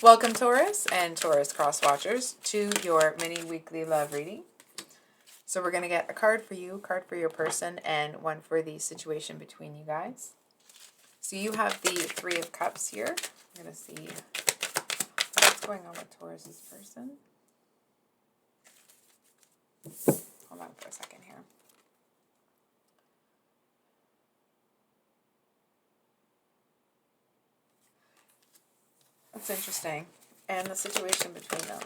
Welcome, Taurus and Taurus cross watchers, to your mini weekly love reading. So we're going to get a card for you, card for your person, and one for the situation between you guys. So you have the Three of Cups here. I'm going to see what's going on with Taurus's person. Hold on for a second here. That's interesting. And the situation between them.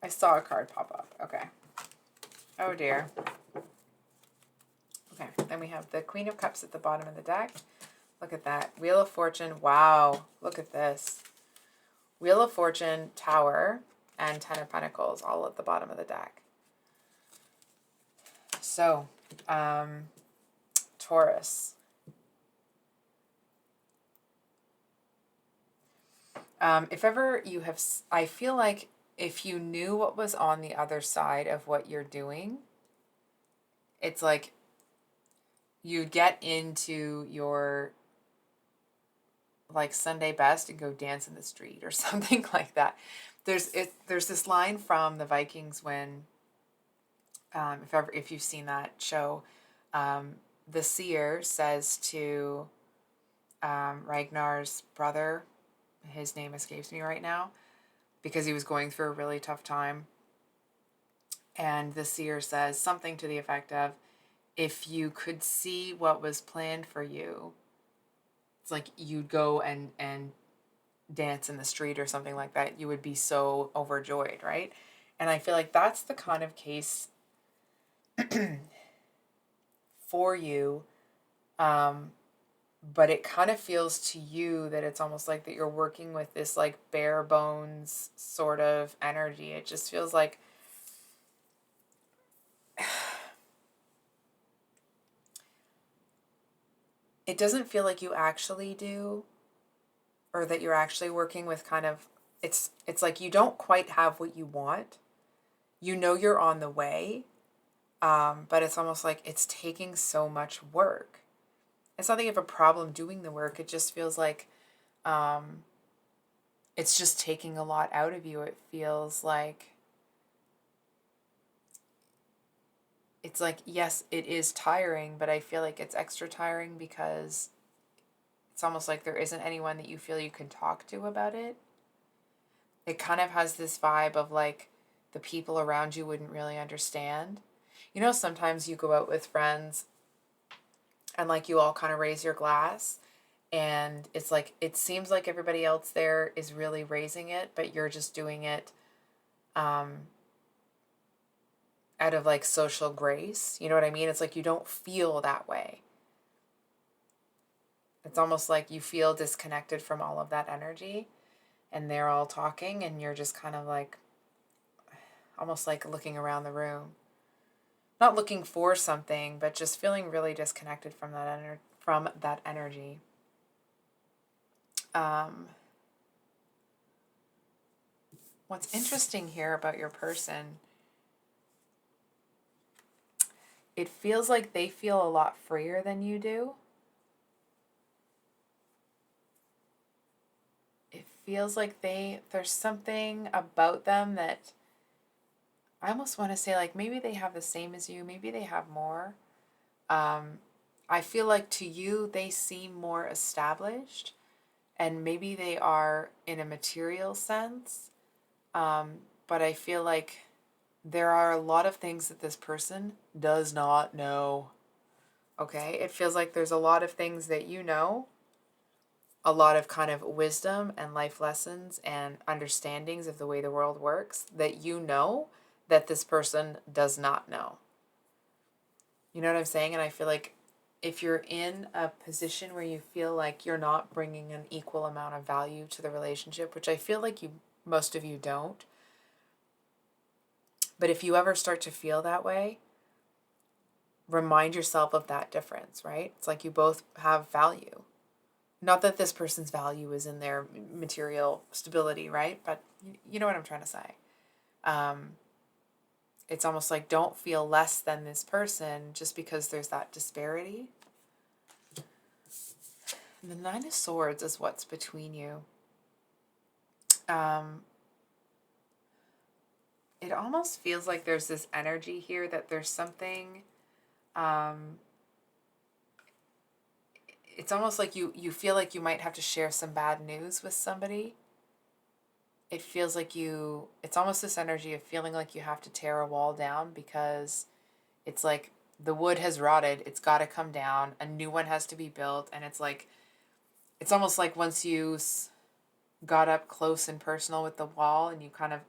I saw a card pop up. Okay. Oh dear. Okay. Then we have the Queen of Cups at the bottom of the deck. Look at that. Wheel of Fortune. Wow. Look at this. Wheel of Fortune, Tower, and Ten of Pentacles all at the bottom of the deck. So, Taurus. If ever you have, I feel like if you knew what was on the other side of what you're doing, it's like you'd get into your like Sunday best and go dance in the street or something like that. There's this line from the Vikings when, if you've seen that show, the seer says to Ragnar's brother, his name escapes me right now, because he was going through a really tough time. And the seer says something to the effect of, if you could see what was planned for you, it's like you'd go and dance in the street or something like that. You would be so overjoyed, right? And I feel like that's the kind of case for you. But it kind of feels to you that it's almost like that you're working with this like bare bones sort of energy. It just feels like it doesn't feel like you actually do, or that you're actually working with kind of, it's like you don't quite have what you want. You know you're on the way, but it's almost like it's taking so much work. It's not that you have a problem doing the work. It just feels like it's just taking a lot out of you. It feels like it's like, yes, it is tiring, but I feel like it's extra tiring because it's almost like there isn't anyone that you feel you can talk to about it. It kind of has this vibe of like the people around you wouldn't really understand. You know, sometimes you go out with friends and like you all kind of raise your glass and it's like, it seems like everybody else there is really raising it, but you're just doing it out of like social grace. You know what I mean? It's like you don't feel that way. It's almost like you feel disconnected from all of that energy and they're all talking and you're just kind of like, almost like looking around the room. Not looking for something, but just feeling really disconnected from that energy. What's interesting here about your person, it feels like they feel a lot freer than you do. It feels like there's something about them that I almost want to say like maybe they have the same as you, maybe they have more. I feel like to you they seem more established and maybe they are in a material sense, but I feel like there are a lot of things that this person does not know. Okay? It feels like there's a lot of things that you know, a lot of kind of wisdom and life lessons and understandings of the way the world works that you know that this person does not know. You know what I'm saying? And I feel like if you're in a position where you feel like you're not bringing an equal amount of value to the relationship, which I feel like most of you don't, but if you ever start to feel that way, remind yourself of that difference, right? It's like you both have value. Not that this person's value is in their material stability, right? But you know what I'm trying to say. It's almost like don't feel less than this person just because there's that disparity. The Nine of Swords is what's between you. It almost feels like there's this energy here that there's something, it's almost like you feel like you might have to share some bad news with somebody. It feels like it's almost this energy of feeling like you have to tear a wall down because it's like the wood has rotted, it's got to come down, a new one has to be built, and it's almost like once you got up close and personal with the wall and you kind of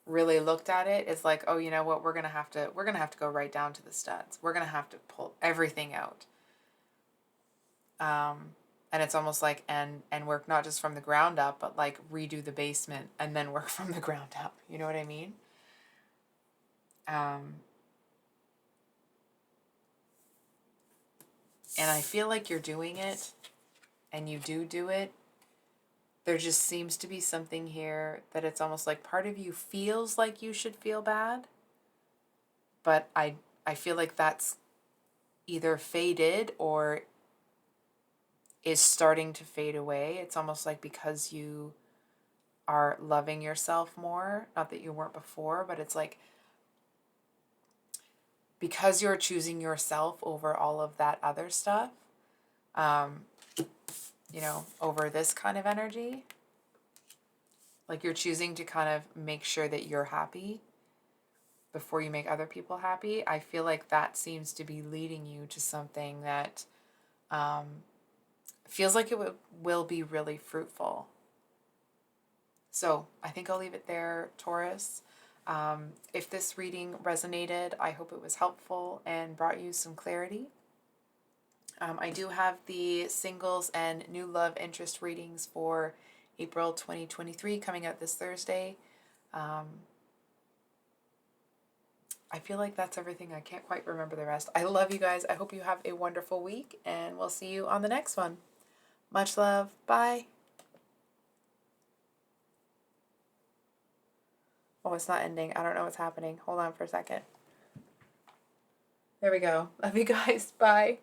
really looked at it, it's like, oh, you know what, we're gonna have to go right down to the studs. We're gonna have to pull everything out. And it's almost like and work not just from the ground up, but like redo the basement and then work from the ground up. You know what I mean? And I feel like you're doing it, and you do it. There just seems to be something here that it's almost like part of you feels like you should feel bad, but I feel like that's either faded or is starting to fade away. It's almost like because you are loving yourself more, not that you weren't before, but it's like because you're choosing yourself over all of that other stuff, over this kind of energy, like you're choosing to kind of make sure that you're happy before you make other people happy. I feel like that seems to be leading you to something that feels like it will be really fruitful. So I think I'll leave it there, Taurus. If this reading resonated, I hope it was helpful and brought you some clarity. I do have the singles and new love interest readings for April 2023 coming out this Thursday. I feel like that's everything. I can't quite remember the rest. I love you guys. I hope you have a wonderful week, and we'll see you on the next one. Much love. Bye. Oh, it's not ending. I don't know what's happening. Hold on for a second. There we go. Love you guys. Bye.